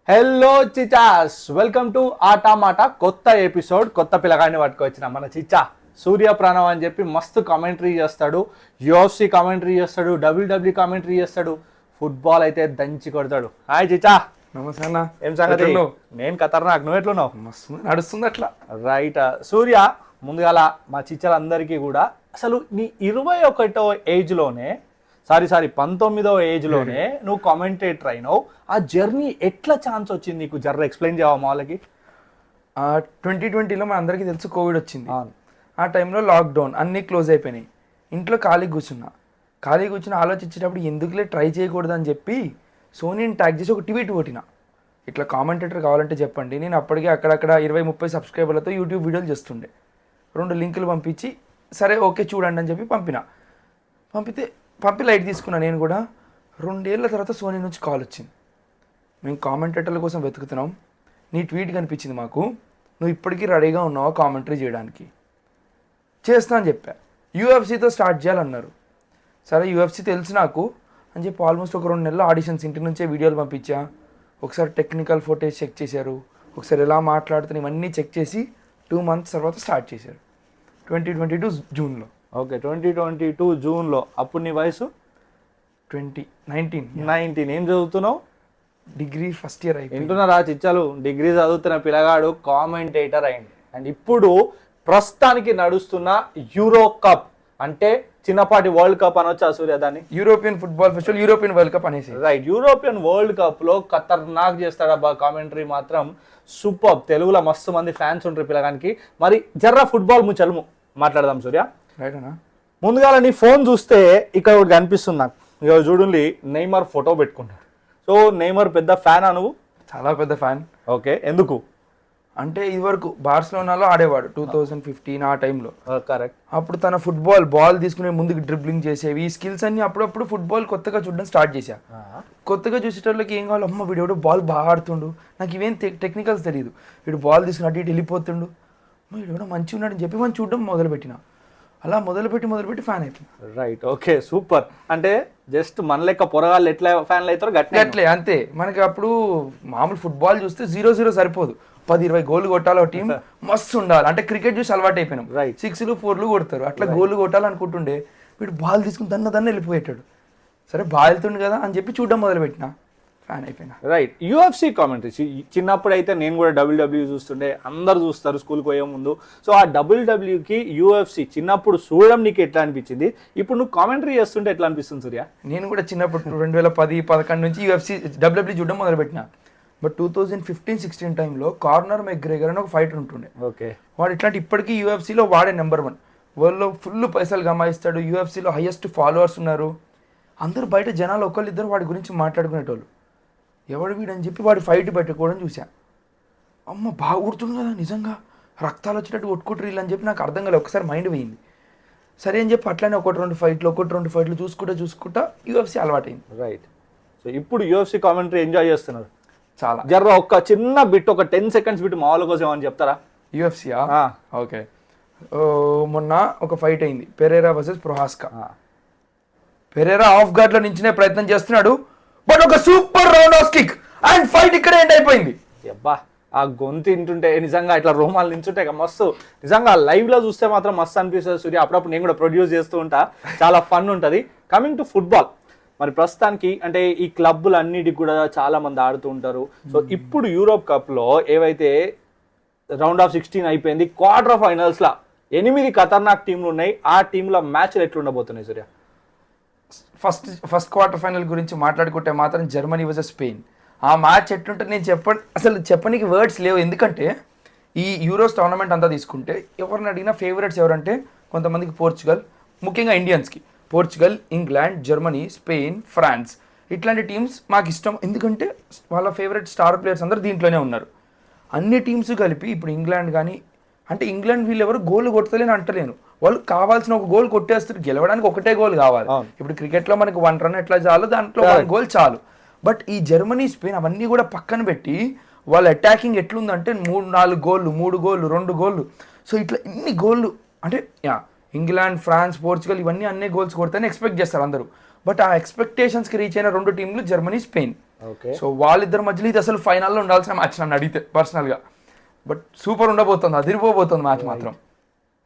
Hello Chichas, welcome to ఆటా మాట. కొత్త episode, కొత్త పిల్లగాడిని పట్టుకొచ్చిన మన చిచ్చా సూర్య ప్రాణం అని చెప్పి మస్తు కామెంటరీ చేస్తాడు. యూఎఫ్సి కామెంటరీ చేస్తాడు, డబ్ల్యూడబ్ల్యూ కామెంటరీ చేస్తాడు, ఫుట్బాల్ అయితే దంచి కొడతాడు. హాయ్ చిచ్చా. నమస్తే అన్న. ఏం సంగతి? నేను ఖతర్నాక్, నువ్వు ఎట్లున్నావు? మస్తు నడుస్తుంది అట్లా. రైట్ సూర్య, ముందుగాల మా చిచ్చలందరికీ కూడా అసలు నీ 21వ ఏజ్లోనే 19వ ఏజ్లోనే నువ్వు కామెంటేటర్ అయినావు. ఆ జర్నీ ఎట్లా ఛాన్స్ వచ్చింది నీకు? జర్ర ఎక్స్ప్లెయిన్ చేయవా మా వాళ్ళకి? 2020లో మన అందరికీ తెలుసు కోవిడ్ వచ్చింది. ఆ టైంలో లాక్డౌన్, అన్నీ క్లోజ్ అయిపోయినాయి. ఇంట్లో ఖాళీ కూర్చుని ఆలోచించేటప్పుడు ఎందుకులే ట్రై చేయకూడదు అని చెప్పి సోనీని ట్యాగ్ చేసి ఒక ట్వీట్ కొట్టిన, ఇట్లా కామెంటేటర్ కావాలంటే చెప్పండి. నేను అప్పటికే అక్కడక్కడ 20-30 సబ్స్క్రైబర్లతో యూట్యూబ్ వీడియోలు చేస్తుండే. 2 లింకులు పంపించి సరే ఓకే చూడండి అని చెప్పి పంపి లైట్ తీసుకున్నా. నేను కూడా 2 ఏళ్ల తర్వాత సోనీ నుంచి కాల్ వచ్చింది, మేము కామెంటేటర్ల కోసం వెతుకుతున్నాం, నీ ట్వీట్ కనిపించింది మాకు, నువ్వు ఇప్పటికీ రెడీగా ఉన్నావా కామెంటరీ చేయడానికి? చేస్తా అని చెప్పా. యూఎఫ్సీతో స్టార్ట్ చేయాలన్నారు. సరే యూఎఫ్సీ తెలుసు నాకు అని చెప్పి ఆల్మోస్ట్ ఒక 2 నెలలు ఆడిషన్స్, ఇంటి నుంచే వీడియోలు పంపించా. ఒకసారి టెక్నికల్ ఫోటేజ్ చెక్ చేశారు, ఒకసారి ఎలా మాట్లాడుతున్నా ఇవన్నీ చెక్ చేసి 2 months తర్వాత స్టార్ట్ చేశారు 2022 జూన్లో. ఓకే, 2022 జూన్లో. అప్పుడు నీ వయసు 19. ఏం చదువుతున్నావు? డిగ్రీ ఫస్ట్ ఇయర్ అయిపోయింది. వింటున్నారా చిచ్చాలు? డిగ్రీ చదువుతున్న పిల్లగాడు కామెంటేటర్ అయింది. అండ్ ఇప్పుడు ప్రస్తుతానికి నడుస్తున్న యూరో కప్, అంటే చిన్నపాటి వరల్డ్ కప్ అనొచ్చా సూర్య దాన్ని? European football festival, European world cup అనేసి. రైట్, యూరోపియన్ వరల్డ్ కప్ లో ఖతర్నాక్ చేస్తాడబ్బా కామెంటరీ మాత్రం. సూపర్. తెలుగులో మస్తు మంది ఫ్యాన్స్ ఉంటారు పిల్లగానికి. మరి జర్రా ఫుట్బాల్ ముచ్చలు మాట్లాడదాం సూర్య. రైట్ అన్నా. ముందుగా నీ ఫోన్ చూస్తే ఇక్కడ ఒకటి కనిపిస్తుంది నాకు. ఇక చూడండి, నెయ్మర్ ఫోటో పెట్టుకున్నాడు. సో నెయ్మర్ పెద్ద ఫ్యానా నువ్వు? చాలా పెద్ద ఫ్యాన్. ఓకే, ఎందుకు? అంటే ఇదివరకు బార్సిలోనాలో ఆడేవాడు 2015 ఆ టైంలో. కరెక్ట్. అప్పుడు తన ఫుట్బాల్ బాల్ తీసుకునే ముందుకు డ్రిబ్లింగ్ చేసేవి, ఈ స్కిల్స్ అన్ని అప్పుడప్పుడు ఫుట్బాల్ కొత్తగా చూడడం స్టార్ట్ చేశా. కొత్తగా చూసేటోళ్ళకి ఏం కావాలి, అమ్మ వీడు బాల్ బాగా ఆడుతుండు, నాకు ఇవేం టెక్నికల్స్ తెలియదు, వీడు బాల్ తీసుకుని అటు ఇటు వెళ్ళిపోతుండు, వీడు మంచిగా ఉన్నాడని చెప్పి మనం చూడడం మొదలుపెట్టిన. అలా మొదలుపెట్టి ఫ్యాన్ అవుతుంది. Right, okay, super. అంటే జస్ట్ మన లెక్క పొరగాళ్ళు ఎట్లా ఫ్యాన్లు అవుతారో గట్లే అంతే. మనకి అప్పుడు మామూలు ఫుట్బాల్ చూస్తే 0-0 సరిపోదు, 10-20 గోళ్ళు కొట్టాలి. ఒక టీం మస్తు ఉండాలి. అంటే క్రికెట్ చూసి అలవాటు అయిపోయినాం, 6లు 4లు కొడతారు, అట్లా గోళ్ళు కొట్టాలనుకుంటుండే వీడు బాల్ తీసుకుని దన్న వెళ్ళిపోయేటాడు. సరే బాల్ వెళ్తుండు కదా అని చెప్పి చూడడం మొదలుపెట్టిన, ఫ్యాన్ అయిపోయినా. Right, UFC commentary. చిన్నప్పుడు అయితే నేను కూడా డబ్ల్యూడబ్ల్యూ చూస్తుండే, అందరు చూస్తారు స్కూల్కి పోయే ముందు. సో ఆ డబ్ల్యూడబ్ల్యూకి యూఎఫ్సీ చిన్నప్పుడు చూడడం నీకు ఎట్లా అనిపించింది? ఇప్పుడు నువ్వు కామెంటరీ చేస్తుంటే ఎట్లా అనిపిస్తుంది సూర్య? నేను కూడా చిన్నప్పుడు 2010-11 నుంచి యూఎఫ్సీ డబ్ల్యూడబ్ల్యూ చూడడం మొదలుపెట్టిన. బట్ 2015-16 టైంలో కార్నర్ మెగ్రెగర్ అని ఒక ఫైటర్ ఉంటుండే. ఓకే, వాడు ఇట్లాంటి ఇప్పటికీ యూఎఫ్సీలో వాడే నెంబర్ 1. వరల్డ్లో ఫుల్ పైసలు గమాయిస్తాడు, యూఎఫ్సీలో హైయెస్ట్ ఫాలోవర్స్ ఉన్నారు. అందరూ బయట జనాలు ఒకళ్ళిద్దరు వాడి గురించి మాట్లాడుకునేటోళ్ళు, ఎవడు వీడని చెప్పి వాడి ఫైట్ పెట్టుకోవడం చూసా. అమ్మ బాగా కొడుతుంది కదా, నిజంగా రక్తాలు వచ్చేటట్టు కొట్టుకుంటారు వీళ్ళు అని చెప్పి నాకు అర్థం కాలేదు. ఒకసారి మైండ్ పోయింది. సరే అని చెప్పి అట్లానే 1-2 ఫైట్లు చూసుకుంటా యూఎఫ్సీ అలవాటైంది. రైట్. సో ఇప్పుడు యూఎఫ్సీ కామెంటరీ ఎంజాయ్ చేస్తున్నారు చాలా. జర్ర ఒక చిన్న బిట్, ఒక 10 seconds బిట్ మా వాళ్ళ కోసం ఏమని చెప్తారా? యూఎఫ్సీయా? ఓకే, మొన్న ఒక ఫైట్ అయింది, Perera versus ప్రొహాస్కా. Perera of gourd లో నించునే ప్రయత్నం చేస్తున్నాడు, బట్ ఒక super round of kick and fight ఇక్కడ ఎండ్ అయిపోయింది. అబ్బా, ఆ గొంతు వింటుంటే నిజంగా ఇట్లా రోమాలు నించుంటే మస్తు. నిజంగా లైవ్ లో చూస్తే మాత్రం మస్తు అనిపిస్తుంది సూర్య. అప్పుడప్పుడు నేను కూడా ప్రొడ్యూస్ చేస్తూ ఉంటా, చాలా ఫన్ ఉంటుంది. కమింగ్ టు ఫుట్బాల్, మరి ప్రస్తుతానికి అంటే ఈ క్లబ్బులు అన్నిటికి కూడా చాలా మంది ఆడుతూ ఉంటారు. సో ఇప్పుడు యూరోప్ కప్ లో ఏవైతే రౌండ్ ఆఫ్ 16 అయిపోయింది, క్వార్టర్ ఫైనల్స్ లా 8 ఖతర్నాక్ టీంలు ఉన్నాయి. ఆ టీంల మ్యాచ్లు ఎట్లుండబోతున్నాయి సూర్య? ఫస్ట్ క్వార్టర్ ఫైనల్ గురించి మాట్లాడుకుంటే మాత్రం జర్మనీ వర్సెస్ స్పెయిన్. ఆ మ్యాచ్ ఎట్లుంటే నేను చెప్పడానికి వర్డ్స్ లేవు. ఎందుకంటే ఈ యూరోస్ టోర్నమెంట్ అంతా తీసుకుంటే ఎవరిని అడిగినా ఫేవరెట్స్ ఎవరంటే కొంతమందికి పోర్చుగల్, ముఖ్యంగా ఇండియన్స్కి Portugal, England, Germany, Spain, France, ఇట్లాంటి టీమ్స్ మాకు ఇష్టం. ఎందుకంటే వాళ్ళ ఫేవరెట్ స్టార్ ప్లేయర్స్ అందరూ దీంట్లోనే ఉన్నారు. అన్ని టీమ్స్ కలిపి ఇప్పుడు ఇంగ్లాండ్ కానీ, అంటే ఇంగ్లాండ్ వీళ్ళు ఎవరు గోల్ కొట్టలేని అంటలేను, వాళ్ళు కావాల్సిన ఒక గోల్ కొట్టేస్తారు. గెలవడానికి ఒకటే గోల్ కావాలి. ఇప్పుడు క్రికెట్లో మనకి 1 run ఎట్లా చాలు, దాంట్లో 1 goal చాలు. బట్ ఈ జర్మనీ, స్పెయిన్ అవన్నీ కూడా పక్కన పెట్టి వాళ్ళ అటాకింగ్ ఎట్లుందంటే 3-4 గోళ్ళు, 3 గోళ్ళు, 2 గోళ్ళు. సో ఇట్లా ఇన్ని గోళ్ళు అంటే ఇంగ్లాండ్, ఫ్రాన్స్, పోర్చుగల్ ఇవన్నీ అన్ని గోల్స్ కొడతాయని ఎక్స్పెక్ట్ చేస్తారు అందరూ. బట్ ఆ ఎక్స్పెక్టేషన్స్కి రీచ్ అయిన 2 టీంలు జర్మనీ, స్పెయిన్. ఓకే. సో వాళ్ళిద్దరి మధ్యలో ఇది అసలు ఫైనల్లో ఉండాల్సిన మ్యాచ్ నన్ను అడిగితే పర్సనల్గా. బట్ సూపర్ ఉండబోతుంది, అదిరిపోబోతుంది మ్యాచ్ మాత్రం.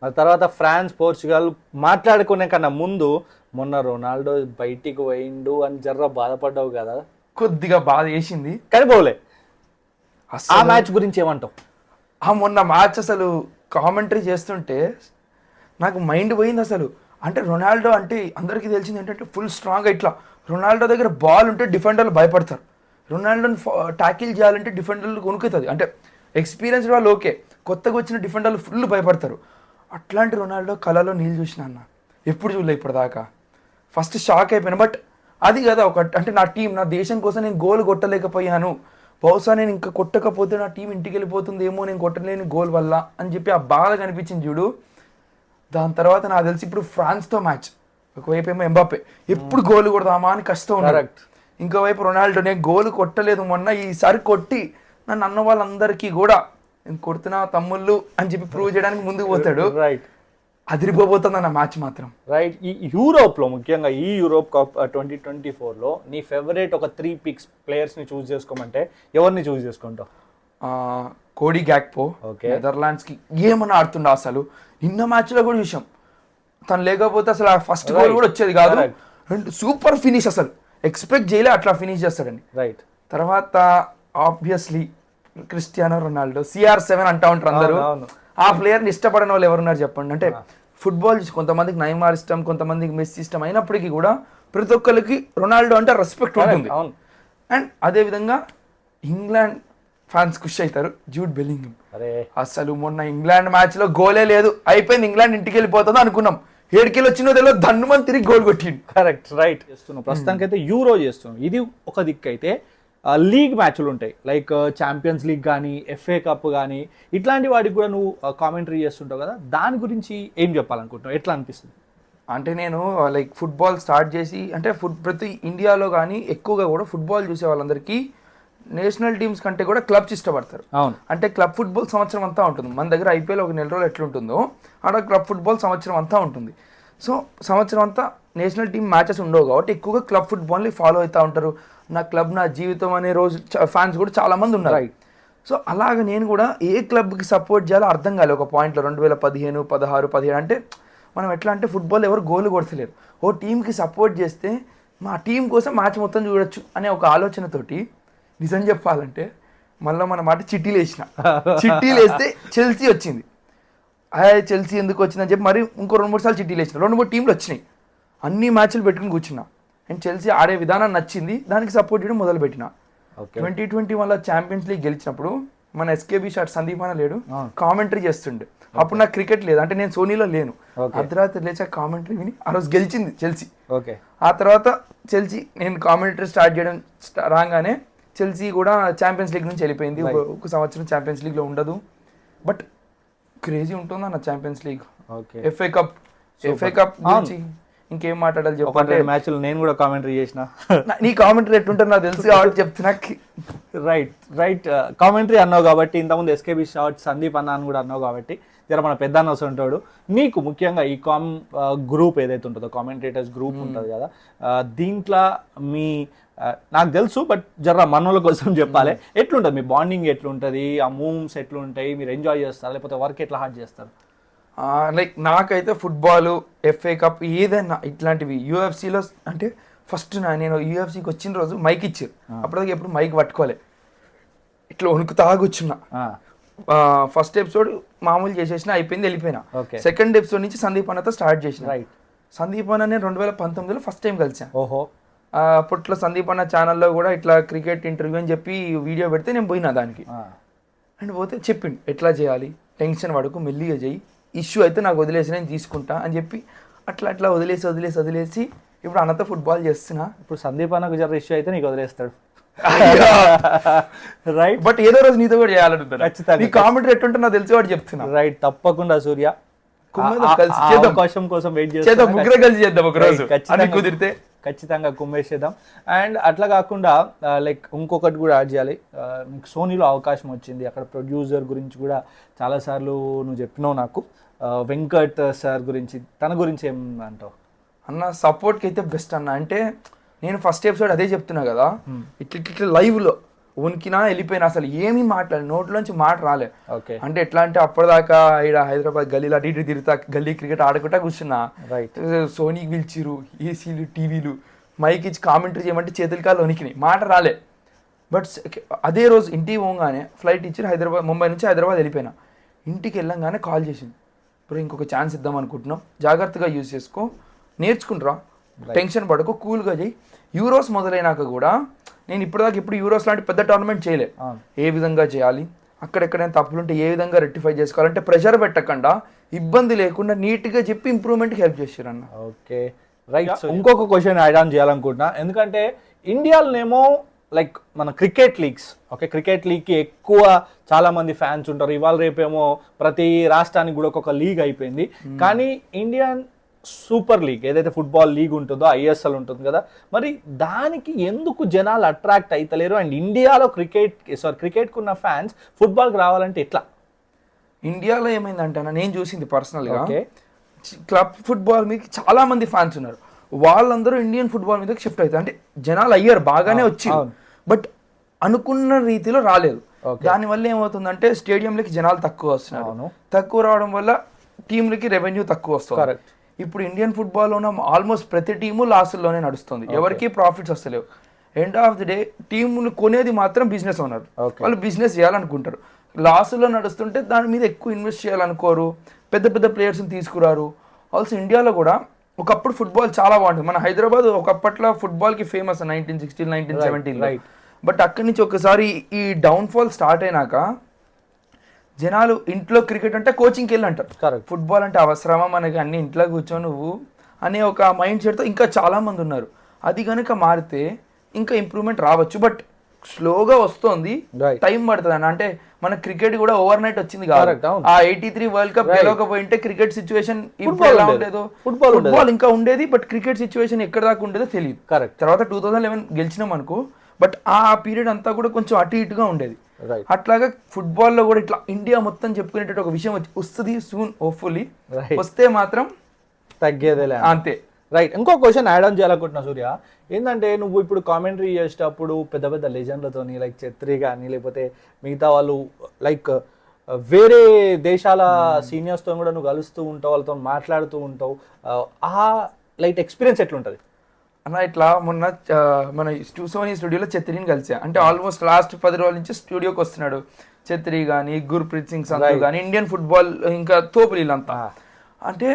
ఆ తర్వాత ఫ్రాన్స్, పోర్చుగల్ మాట్లాడుకునే కన్నా ముందు మొన్న రొనాల్డో బయటికి పోయిండు అని జర్ర బాధపడ్డావు కదా? కొద్దిగా బాధ వేసింది కానీ పోలే. ఆ అసలు మ్యాచ్ గురించి ఏమంటావు? మొన్న మ్యాచ్ అసలు కామెంటరీ చేస్తుంటే నాకు మైండ్ పోయింది అసలు. అంటే రొనాల్డో అంటే అందరికీ తెలిసింది ఏంటంటే ఫుల్ స్ట్రాంగ్. ఇట్లా రొనాల్డో దగ్గర బాల్ ఉంటే డిఫెండర్లు భయపడతారు. రొనాల్డోని ట్యాకిల్ చేయాలంటే డిఫెండర్లు కొనుక్కుతుంది. అంటే ఎక్స్పీరియన్స్ వాళ్ళు ఓకే, కొత్తగా వచ్చిన డిఫెండర్లు ఫుల్ భయపడతారు. అట్లాంటి రొనాల్డో కళలో నీళ్ళు చూసిన అన్న, ఎప్పుడు చూడలే ఇప్పటిదాకా. ఫస్ట్ షాక్ అయిపోయాను. బట్ అది కదా ఒక, అంటే నా టీం, నా దేశం కోసం నేను గోల్ కొట్టలేకపోయాను, బహుశా నేను ఇంకా కొట్టకపోతే నా టీం ఇంటికి వెళ్ళిపోతుందేమో నేను కొట్టలేని గోల్ వల్ల అని చెప్పి ఆ బాధ కనిపించింది చూడు. దాని తర్వాత నాకు తెలిసి ఇప్పుడు ఫ్రాన్స్తో మ్యాచ్, ఒకవైపు ఏమో ఎంబాపే ఎప్పుడు గోల్ కొడదామా అని కష్టం ఉన్నాడు, ఇంకోవైపు రొనాల్డో నేను గోల్ కొట్టలేదు మొన్న, ఈసారి కొట్టి నన్ను అన్న వాళ్ళందరికీ కూడా నేను కొడుతున్నా తమ్ముళ్ళు అని చెప్పి ప్రూవ్ చేయడానికి ముందుకు పోతాడు. రైట్, అదిరిపోబోతుంది అన్న మ్యాచ్ మాత్రం. రైట్. ఈ యూరోప్లో ముఖ్యంగా ఈ యూరోప్ కప్ 2024లో నీ ఫేవరెట్ ఒక 3 పిక్స్ ప్లేయర్స్ని చూస్ చేసుకోమంటే ఎవరిని చూస్ చేసుకుంటావు? కోడీ గ్యాక్పో, నెదర్లాండ్స్కి ఏమన్నా ఆడుతుండా అసలు. నిన్న మ్యాచ్లో కూడా చూసాం, తను లేకపోతే అసలు ఆ ఫస్ట్ గోల్ కూడా వచ్చేది కాదు. సూపర్ ఫినిష్, అసలు ఎక్స్పెక్ట్ చేయలే అట్లా ఫినిష్ చేస్తాడని. రైట్. తర్వాత ఆబ్వియస్లీ క్రిస్టియానో రొనాల్డో, CR7 అంటా ఉంటారు అందరూ. ఆ ప్లేయర్ని ఇష్టపడని వాళ్ళు ఎవరున్నారు చెప్పండి? అంటే ఫుట్బాల్ చూసి కొంతమందికి నైమార్ ఇష్టం, కొంతమందికి మెస్సీ ఇష్టం అయినప్పటికీ కూడా ప్రతి ఒక్కరికి రొనాల్డో అంటే రెస్పెక్ట్ ఉంటుంది. అండ్ అదేవిధంగా ఇంగ్లాండ్ ఫ్యాన్స్ ఖుషి అవుతారు, జూడ్ బెల్లింగమ్. అసలు మొన్న ఇంగ్లాండ్ మ్యాచ్లో గోలే లేదు, అయిపోయింది ఇంగ్లాండ్ ఇంటికి వెళ్ళిపోతుందో అనుకున్నాం. 7 వచ్చినో తెలియదు, దన్నుమని తిరిగి గోల్ కొట్టిండు. Correct, right. చేస్తున్నాం ప్రస్తుతానికి అయితే యూరో చేస్తున్నాం. ఇది ఒక దిక్కు అయితే లీగ్ మ్యాచ్లు ఉంటాయి, లైక్ ఛాంపియన్స్ లీగ్ కానీ, FA కప్ కానీ, ఇట్లాంటి వాటికి కూడా నువ్వు కామెంటరీ చేస్తుంటావు కదా, దాని గురించి ఏం చెప్పాలనుకుంటున్నావు? ఎట్లా అనిపిస్తుంది? అంటే నేను లైక్ ఫుట్బాల్ స్టార్ట్ చేసి, అంటే ప్రతి ఇండియాలో కానీ ఎక్కువగా కూడా ఫుట్బాల్ చూసే వాళ్ళందరికీ నేషనల్ టీమ్స్ కంటే కూడా క్లబ్స్ ఇష్టపడతారు. అవును. అంటే క్లబ్ ఫుట్బాల్ సంవత్సరం అంతా ఉంటుంది. మన దగ్గర IPL ఒక 1 నెల రోజులు ఎట్లుంటుందో ఆడ క్లబ్ ఫుట్బాల్ సంవత్సరం అంతా ఉంటుంది. సో సంవత్సరం అంతా నేషనల్ టీమ్ మ్యాచెస్ ఉండవు కాబట్టి ఎక్కువగా క్లబ్ ఫుట్బాల్ని ఫాలో అవుతూ ఉంటారు. నా క్లబ్ నా జీవితం అనే రోజు ఫ్యాన్స్ కూడా చాలామంది ఉన్నారు. సో అలాగ నేను కూడా ఏ క్లబ్కి సపోర్ట్ చేయాలో అర్థం కాలేదు ఒక పాయింట్లో. 2015, 16, 17 అంటే మనం ఎట్లా అంటే ఫుట్బాల్ ఎవరు గోల్ కొడతలేరు, ఓ టీంకి సపోర్ట్ చేస్తే మా టీం కోసం మ్యాచ్ మొత్తం చూడొచ్చు అనే ఒక ఆలోచనతోటి, నిజం చెప్పాలంటే మళ్ళీ మన మాట చిట్టీలు వేస్తే చెల్సీ వచ్చింది. చెల్సీ ఎందుకు వచ్చిందని చెప్పి మరి ఇంకో 2-3 సార్లు చిట్టీలు వేసిన, 2-3 టీంలు వచ్చినాయి. అన్ని మ్యాచ్లు పెట్టుకుని కూర్చున్నా. అండ్ చెల్సీ ఆడే విధానం నచ్చింది, దానికి సపోర్ట్ చేయడం మొదలుపెట్టిన. 2021 ఛాంపియన్స్ లీగ్ గెలిచినప్పుడు మన SKB షాట్ సందీప్ అన్న లేడు, కామెంటరీ చేస్తుండే. అప్పుడు నాకు క్రికెట్ లేదు, అంటే నేను సోనీలో లేను. అర్ధరాత్రి లేచా కామెంటరీ విని ఆ రోజు గెలిచింది చెల్సీ. ఆ తర్వాత చెల్సీ నేను కామెంటరీ స్టార్ట్ చేయడం రాగానే చెల్సీ కూడా ఛాంపియన్స్ లీగ్ నుంచి వెళ్ళిపోయింది. ఒక సంవత్సరం ఛాంపియన్స్ లీగ్లో ఉండదు. బట్ క్రేజీ ఉంటుంది అన్న ఛాంపియన్స్ లీగ్. FA కప్ గురించి ఇంకేం మాట్లాడాలి చెప్పండి? మ్యాచ్లు నేను కూడా కామెంటరీ చేసిన. నీ కామెంటరీ ఎట్టుంటుంది నాకు తెలుసు కాబట్టి చెప్తున్నా. రైట్. కామెంటరీ అన్నావు కాబట్టి, ఇంతకుముందు SKB షాట్ సందీప్ అన్న అని కూడా అన్నావు కాబట్టి జర మన పెద్ద అన్న ఉంటాడు. నీకు ముఖ్యంగా ఈ గ్రూప్ ఏదైతే ఉంటుందో, కామెంటేటర్స్ గ్రూప్ ఉంటుంది కదా, దీంట్లో మీ నాకు తెలుసు బట్ జర మనోళ్ళ కోసం చెప్పాలి, ఎట్లుంటుంది మీ బాండింగ్? ఎట్లుంటుంది? ఆ మూవ్స్ ఎట్లుంటాయి? మీరు ఎంజాయ్ చేస్తారా లేకపోతే వర్క్ ఎట్లా హార్డ్ చేస్తారు? లైక్ నాకైతే ఫుట్బాల్, FA కప్ ఏదైనా ఇట్లాంటివి UFCలో అంటే ఫస్ట్ నేను UFCకి వచ్చిన రోజు మైక్ ఇచ్చారు. అప్పటిదాకా ఎప్పుడు మైక్ పట్టుకోలే, ఇట్లా వణుకుతా కూర్చున్నా. ఫస్ట్ ఎపిసోడ్ మామూలు చేసేసిన, అయిపోయింది, వెళ్ళిపోయినా. సెకండ్ ఎపిసోడ్ నుంచి సందీప్ అన్నతో స్టార్ట్ చేసిన. సందీప్ అన్న నేను 2019లో ఫస్ట్ టైం కలిసాను. అప్పట్లో సందీప్ అన్న ఛానల్లో కూడా ఇట్లా క్రికెట్ ఇంటర్వ్యూ అని చెప్పి వీడియో పెడితే నేను పోయినా దానికి. అండ్ పోతే చెప్పిండు ఎట్లా చేయాలి, టెన్షన్ పడకు, మెల్లిగా చేయి, ఇష్యూ అయితే నాకు వదిలేసి నేను తీసుకుంటా అని చెప్పి అట్లా వదిలేసి ఇప్పుడు అన్నతో ఫుట్బాల్ చేస్తున్నా. ఇప్పుడు సందీప్ అన్నకు జర ఇష్యూ అయితే నీకు వదిలేస్తాడు. రైట్. బట్ ఏదో రోజు నీతో కూడా చేయాలంటున్నా. నీ కామెంటరీ ఎట్టుంటే నాకు తెలిసి వాడు చెప్తున్నా. రైట్, తప్పకుండా సూర్య. అవకాశం కోసం వెయిట్ చేద్దాం, ముగ్గురు కలిసి చేద్దాం ఒక రోజు కుదిరితే. ఖచ్చితంగా కుమ్మేసేద్దాం. అండ్ అట్లా కాకుండా లైక్ ఇంకొకటి కూడా యాడ్ చేయాలి, మీకు సోనీలో అవకాశం వచ్చింది, అక్కడ ప్రొడ్యూసర్ గురించి కూడా చాలాసార్లు నువ్వు చెప్పినావు నాకు, వెంకట్ సార్ గురించి, తన గురించి ఏం అంటావు? అన్న సపోర్ట్కి అయితే బెస్ట్ అన్న. అంటే నేను ఫస్ట్ ఎపిసోడ్ అదే చెప్తున్నా కదా, ఇట్లా లైవ్లో ఉనికినా వెళ్ళిపోయినా అసలు ఏమీ మాట్లాడలేదు, నోట్లోంచి మాట రాలే. ఓకే, అంటే ఎట్లా అంటే అప్పటిదాకా ఇక్కడ హైదరాబాద్ గల్లీలో అటు ఇటు తిరుగుతా గల్లీ క్రికెట్ ఆడుకుంటా కూర్చున్నా. రైట్. సోనీకి పిలిచిరు, ఏసీలు టీవీలు మైక్ ఇచ్చి కామెంటరీ చేయమంటే చేతుల కాళ్ళు వణికినాయి, మాట రాలే. బట్ అదే రోజు ఇంటికి పోగానే ఫ్లైట్ ఇచ్చి ముంబై నుంచి హైదరాబాద్ వెళ్ళిపోయినా. ఇంటికి వెళ్ళంగానే కాల్ చేసింది, ఇప్పుడు ఇంకొక ఛాన్స్ ఇద్దాం అనుకుంటున్నాం, జాగ్రత్తగా యూజ్ చేసుకో, నేర్చుకుంటారా, టెన్షన్ పడకు, కూల్గా చేయి. యూరోస్ మొదలైనాక కూడా నేను ఇప్పటిదాకా ఇప్పుడు యూరోస్ లాంటి పెద్ద టోర్నమెంట్ చేయలే. ఏ విధంగా చేయాలి, అక్కడెక్కడైనా తప్పులుంటే ఏ విధంగా రెక్టిఫై చేసుకోవాలంటే ప్రెషర్ పెట్టకుండా ఇబ్బంది లేకుండా నీట్గా చెప్పి ఇంప్రూవ్మెంట్కి హెల్ప్ చేశారన్న. Okay, right. ఇంకొక క్వశ్చన్ యాడ్ ఆన్ చేయాలనుకుంటున్నా, ఎందుకంటే ఇండియాలోనేమో లైక్ మన క్రికెట్ లీగ్స్, ఓకే, క్రికెట్ లీగ్కి ఎక్కువ చాలా మంది ఫ్యాన్స్ ఉంటారు. ఇవాళ రేపేమో ప్రతి రాష్ట్రానికి కూడా ఒక్కొక్క లీగ్ అయిపోయింది. కానీ ఇండియన్ సూపర్ లీగ్ ఏదైతే ఫుట్బాల్ లీగ్ ఉంటుందో, ఐఎస్ఎల్ ఉంటుంది కదా, మరి దానికి ఎందుకు జనాలు అట్రాక్ట్ అవుతలేరు? అండ్ ఇండియాలో క్రికెట్కి ఉన్న ఫ్యాన్స్ ఫుట్బాల్కి రావాలంటే ఎట్లా? ఇండియాలో ఏమైందంటే నేను చూసింది పర్సనల్గా, క్లబ్ ఫుట్బాల్ మీద చాలా మంది ఫ్యాన్స్ ఉన్నారు, వాళ్ళందరూ ఇండియన్ ఫుట్బాల్ మీదకి షిఫ్ట్ అవుతారు. అంటే జనాలు అయ్యారు, బాగానే వచ్చి, బట్ అనుకున్న రీతిలో రాలేదు. దానివల్ల ఏమవుతుందంటే స్టేడియంలకి జనాలు తక్కువ వస్తున్నారు, తక్కువ రావడం వల్ల టీంలకి రెవెన్యూ తక్కువ వస్తుంది. ఇప్పుడు ఇండియన్ ఫుట్బాల్ ఉన్న ఆల్మోస్ట్ ప్రతి టీము లాస్ట్లోనే నడుస్తుంది, ఎవరికి ప్రాఫిట్స్ వస్తలేవు. ఎండ్ ఆఫ్ ది డే టీములు కొనేది మాత్రం బిజినెస్ ఓనర్, వాళ్ళు బిజినెస్ చేయాలనుకుంటారు. లాస్లో నడుస్తుంటే దాని మీద ఎక్కువ ఇన్వెస్ట్ చేయాలనుకోరు, పెద్ద పెద్ద ప్లేయర్స్ని తీసుకురారు. ఆల్సో ఇండియాలో కూడా ఒకప్పుడు ఫుట్బాల్ చాలా బాగుంటుంది. మన హైదరాబాద్ ఒకప్పట్లో ఫుట్బాల్కి ఫేమస్ 1960, 1970. బట్ అక్కడి నుంచి ఒకసారి ఈ డౌన్ఫాల్ స్టార్ట్ అయినాక జనాలు ఇంట్లో క్రికెట్ అంటే కోచింగ్కి వెళ్ళి అంటారు, ఫుట్బాల్ అంటే అవసరమా మనకి, అన్ని ఇంట్లో కూర్చో నువ్వు అనే ఒక మైండ్ సెట్తో ఇంకా చాలామంది ఉన్నారు. అది కనుక మారితే ఇంకా ఇంప్రూవ్మెంట్ రావచ్చు, బట్ స్లోగా వస్తుంది, టైం పడుతుంది అన్న. అంటే మన క్రికెట్ కూడా ఓవర్ నైట్ వచ్చింది కాదు. ఆ 83 వరల్డ్ కప్ గెలవకపోయింటే క్రికెట్ సిచ్యువేషన్ ఇప్పుడు ఎలా ఉండేదో, ఫుట్బాల్ ఇంకా ఉండేది, బట్ క్రికెట్ సిచ్యువేషన్ ఎక్కడ దాకా ఉండేదో తెలియదు. తర్వాత 2011 గెలిచినాం అనుకో, బట్ ఆ పీరియడ్ అంతా కూడా కొంచెం అటు ఇటుగా ఉండేది. అట్లాగా ఫుట్బాల్లో కూడా ఇట్లా ఇండియా మొత్తం చెప్పుకునేటట్టు ఒక విషయం వస్తుంది సూన్, హోప్ఫుల్లీ వస్తే మాత్రం తగ్గేదేలే, అంతే. రైట్. ఇంకో క్వశ్చన్ యాడ్ ఆన్ చేయాలనుకుంటున్నా సూర్య, ఏంటంటే నువ్వు ఇప్పుడు కామెంటరీ చేసేటప్పుడు పెద్ద పెద్ద లెజెండ్లతోని లైక్ ఛత్రి కానీ లేకపోతే మిగతా వాళ్ళు లైక్ వేరే దేశాల సీనియర్స్తో కూడా నువ్వు కలుస్తూ ఉంటావు, వాళ్ళతో మాట్లాడుతూ ఉంటావు, ఆ లైక్ ఎక్స్పీరియన్స్ ఎట్లుంటుంది అన్న? ఇట్లా మొన్న మన సోనీ స్టూడియోలో ఛత్రిని కలిసా. అంటే ఆల్మోస్ట్ లాస్ట్ 10 రోజుల నుంచి స్టూడియోకి వస్తున్నాడు ఛత్రి కానీ, గుర్ప్రీత్ సింగ్ సంధు కానీ, ఇండియన్ ఫుట్బాల్ ఇంకా తోపులు వీళ్ళంతా. అంటే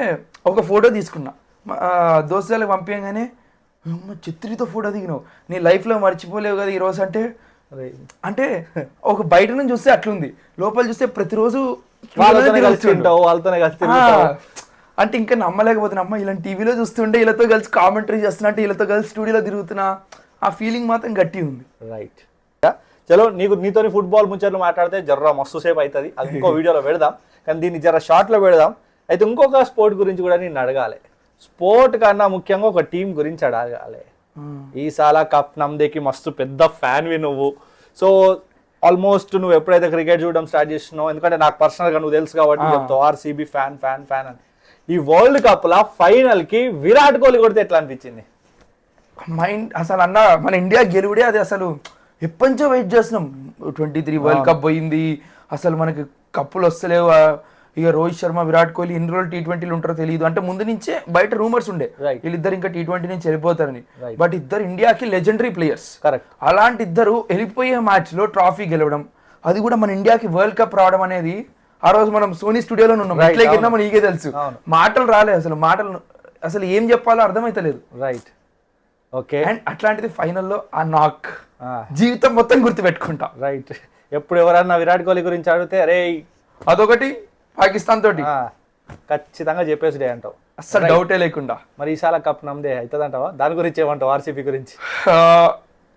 ఒక ఫోటో తీసుకున్నా, దోస్తులకు పంపించగానే ఛత్రితో ఫోటో దిగినావు, నీ లైఫ్లో మర్చిపోలేవు కదా ఈరోజు అంటే. అంటే ఒక బయట నుంచి చూస్తే అట్లుంది, లోపల చూస్తే ప్రతిరోజు అంటే ఇంకా నమ్మలేకపోతున్నా. అమ్మ ఇలాంటి టీవీలో చూస్తుంటే వీళ్ళతో కలిసి కామెంటరీ చేస్తున్నా, అంటే వీళ్ళతో కలిసి స్టూడియోలో తిరుగుతున్నా, ఆ ఫీలింగ్ మాత్రం గట్టి ఉంది. రైట్. చలో, నీతో ఫుట్బాల్ ముచ్చట్లు మాట్లాడితే జర్ర మస్తు సేపు అవుతుంది, అది ఇంకో వీడియోలో పెడదాం, కానీ దీన్ని జర షార్ట్లో పెడదాం. అయితే ఇంకొక స్పోర్ట్ గురించి కూడా నేను అడగాలి, స్పోర్ట్ కన్నా ముఖ్యంగా ఒక టీం గురించి అడగాలి. ఈసాల కప్ నమ్దేకి మస్తు పెద్ద ఫ్యాన్వి నువ్వు. సో ఆల్మోస్ట్ నువ్వు ఎప్పుడైతే క్రికెట్ చూడడం స్టార్ట్ చేస్తున్నావు, ఎందుకంటే నాకు పర్సనల్గా నువ్వు తెలుసు కాబట్టి చెప్తావు, ఆర్సీబీ ఫ్యాన్ ఫ్యాన్ ఫ్యాన్ అని. ఈ వరల్డ్ కప్లో ఫైనల్కి విరాట్ కోహ్లీ కొడితే ఎట్లా అనిపించింది? మైండ్ అసలు అన్న, మన ఇండియా గెలువుడే అది అసలు ఎప్పటి నుంచో వెయిట్ చేస్తున్నాం. 23 వరల్డ్ కప్ పోయింది, అసలు మనకి కప్పులు వస్తలేవు. ఇక రోహిత్ శర్మ, విరాట్ కోహ్లీ ఎన్ని రోజులు T20 ఉంటారో తెలియదు. అంటే ముందు నుంచే బయట రూమర్స్ ఉండే వీళ్ళిద్దరు ఇంకా T20 నుంచి వెళ్ళిపోతారని, బట్ ఇద్దరు ఇండియాకి లెజెండరీ ప్లేయర్స్. అలాంటి ఇద్దరు వెళ్ళిపోయే మ్యాచ్లో ట్రాఫీ గెలవడం, అది కూడా మన ఇండియాకి వరల్డ్ కప్ రావడం అనేది, ఆ రోజు మనం సోనీ స్టూడియోలో ఉన్నాం, ఎట్లా నీకే తెలుసు, మాటలు రాలేదు అసలు, అసలు ఏం చెప్పాలో అర్థమైతలేదు. రైట్. ఓకే. అండ్ అట్లాంటిది ఫైనల్లో ఆ నాక్ జీవితం మొత్తం గుర్తుపెట్టుకుంటా. రైట్. ఎప్పుడు ఎవరన్నా విరాట్ కోహ్లీ గురించి అడిగితే అరే అదొకటి పాకిస్తాన్ తోటి ఖచ్చితంగా చెప్పేసి అంటావు, అసలు డౌటే లేకుండా. మరి ఈసారి కప్ నమ్మదే అవుతుంది అంటావా? దాని గురించి ఏమంటావు? ఆర్సీబీ గురించి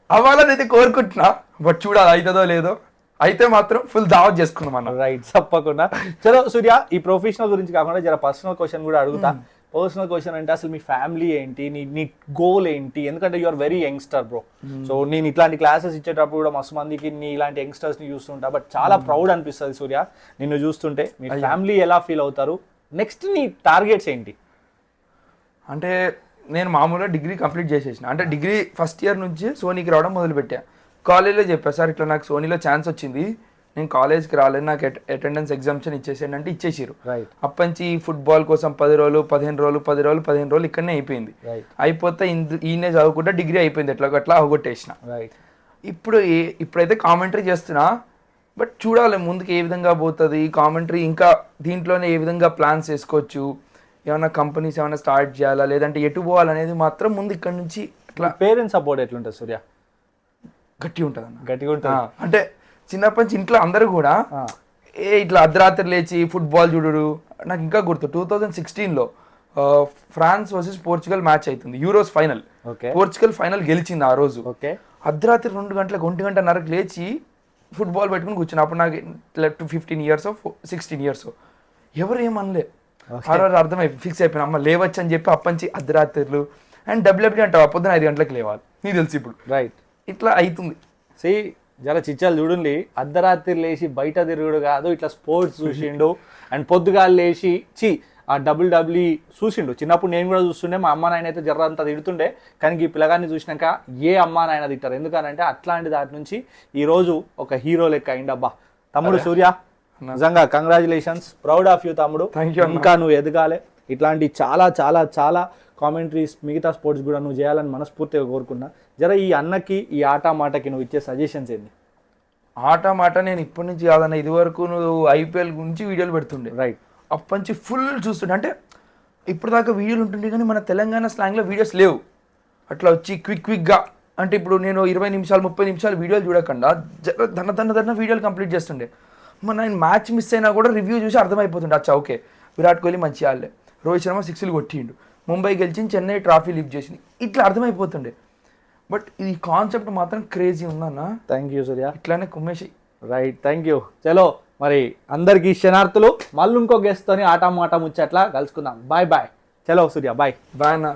అవ్వాలని అయితే కోరుకుంటున్నా, బట్ చూడాలి అవుతుందో లేదో. అయితే మాత్రం ఫుల్ దావత్ చేసుకున్నాం అన్న. రైట్, తప్పకుండా. చలో సూర్య, ఈ ప్రొఫెషనల్ గురించి కాకుండా జర పర్సనల్ క్వశ్చన్ కూడా అడుగుతా. పర్సనల్ క్వశ్చన్ అంటే అసలు మీ ఫ్యామిలీ ఏంటి, నీ గోల్ ఏంటి? ఎందుకంటే you are very youngster bro. So నేను ఇట్లాంటి క్లాసెస్ ఇచ్చేటప్పుడు కూడా మస్తు మందికి నీ ఇలాంటి యంగ్స్టర్స్ని చూస్తుంటా, బట్ చాలా ప్రౌడ్ అనిపిస్తుంది సూర్య నిన్ను చూస్తుంటే. మీ ఫ్యామిలీ ఎలా ఫీల్ అవుతారు? నెక్స్ట్ నీ టార్గెట్స్ ఏంటి? అంటే నేను మామూలుగా డిగ్రీ కంప్లీట్ చేసేసిన, అంటే డిగ్రీ ఫస్ట్ ఇయర్ నుంచి సోనీకి రావడం మొదలుపెట్టా. కాలేజ్లో చెప్పా సార్ ఇట్లా నాకు సోనీలో ఛాన్స్ వచ్చింది, నేను కాలేజ్కి రాలేదు, నాకు అటెండెన్స్ ఎగ్జామ్షన్ ఇచ్చేసేయండి అంటే ఇచ్చేసారు. అప్పటి ఫుట్బాల్ కోసం 10 రోజులు 15 రోజులు 15 రోజులు ఇక్కడనే అయిపోయింది. అయిపోతే ఈయనే చదువుకుంటే డిగ్రీ అయిపోయింది, ఎట్లా అట్లా అవగొట్టేసిన. ఇప్పుడైతే కామెంటరీ చేస్తున్నా, బట్ చూడాలి ముందుకు ఏ విధంగా పోతుంది కామెంటరీ, ఇంకా దీంట్లోనే ఏ విధంగా ప్లాన్స్ వేసుకోవచ్చు, ఏమైనా కంపెనీస్ ఏమైనా స్టార్ట్ చేయాలా లేదంటే ఎటు పోవాలనేది మాత్రం ముందు ఇక్కడ నుంచి అట్లా. పేరెంట్స్ సపోర్ట్ ఎట్లుంటుంది సూర్య? గట్టిగా ఉంటుంది అన్న, గట్టిగా ఉంటుంది. అంటే చిన్నప్పటి నుంచి ఇంట్లో అందరూ కూడా ఇట్లా అర్ధరాత్రి లేచి ఫుట్బాల్ చూడరు. నాకు ఇంకా గుర్తు 2016లో ఫ్రాన్స్ వర్సెస్ పోర్చుగల్ మ్యాచ్ అవుతుంది, యూరోస్ ఫైనల్. పోర్చుగల్ ఫైనల్ గెలిచింది ఆ రోజు. అర్ధరాత్రి 2 గంటలకు 1 గంటన్నరకు లేచి ఫుట్బాల్ పెట్టుకుని కూర్చున్నా. అప్పుడు నాకు 15 ఇయర్స్ 16 ఇయర్స్. ఎవరు ఏమనలే, ఆ రోజు అర్థమైపోయి ఫిక్స్ అయిపోయినా అమ్మ లేవచ్చు అని చెప్పి అప్పంచి అర్ధరాత్రులు. అండ్ డబ్ల్యూడబ్ల్యూ అంటావా పొద్దున 5 గంటలకు లేవాలి, నీకు తెలుసు ఇప్పుడు. ఇట్లా అవుతుంది. జర చిచ్చాలు చూడండి, అర్ధరాత్రి లేచి బయట తిరుగుడు కాదు, ఇట్లా స్పోర్ట్స్ చూసిండు. అండ్ పొద్దుగాలు లేచి ఆ డబ్ల్యూడబ్ల్యూ చూసిండు. చిన్నప్పుడు నేను కూడా చూస్తుండే, మా అమ్మ నాయన అయితే జర్రంతా తిడుతుండే. కానీ ఈ పిల్లగాన్ని చూసినాక ఏ అమ్మ నాయన తింటారు, ఎందుకనంటే అట్లాంటి దాటి నుంచి ఈరోజు ఒక హీరో లెక్క అయిండబ్బా తమ్ముడు సూర్య. నిజంగా కంగ్రాచులేషన్స్, ప్రౌడ్ ఆఫ్ యూ తమ్ముడు. ఇంకా నువ్వు ఎదగాలి, ఇట్లాంటి చాలా చాలా చాలా కామెంటరీస్ మిగతా స్పోర్ట్స్ కూడా నువ్వు చేయాలని మనస్ఫూర్తిగా కోరుకున్నా. జర ఈ అన్నకి ఈ ఆట మాటకి నువ్వు ఇచ్చే సజెషన్స్ ఏంది? ఆట మాట నేను ఇప్పటి నుంచి కాదన్న, ఇది వరకు నువ్వు ఐపీఎల్ గురించి వీడియోలు పెడుతుండే, అప్పటి నుంచి ఫుల్ చూస్తుండే. అంటే ఇప్పుడు దాకా వీడియోలు ఉంటుండే కానీ మన తెలంగాణ స్లాంగ్లో వీడియోస్ లేవు. అట్లా వచ్చి క్విక్గా, అంటే ఇప్పుడు నేను 20 నిమిషాలు 30 నిమిషాలు వీడియోలు చూడకుండా దన్న వీడియోలు కంప్లీట్ చేస్తుండే. నేను మ్యాచ్ మిస్ అయినా కూడా రివ్యూ చూసి అర్థమైపోతుండే, అచ్చా ఓకే విరాట్ కోహ్లీ మంచి ఆడలే, రోహిత్ శర్మ 6లు కొట్టిండు, ముంబై గెలిచింది, చెన్నై ట్రాఫీ లిఫ్ట్ చేసింది, ఇట్లా అర్థమైపోతుండే. బట్ ఈ కాన్సెప్ట్ మాత్రం క్రేజీ ఉందన్న. థ్యాంక్ యూ సూర్య, ఇట్లానే కుమ్మేసి. Thank you. చలో మరి అందరికీ శనార్థులు. మళ్ళీ ఇంకో గెస్ట్తోని ఆట మాట ముచ్చట్లా కలుసుకుందాం. బాయ్. చలో సూర్య, బాయ్ అన్న.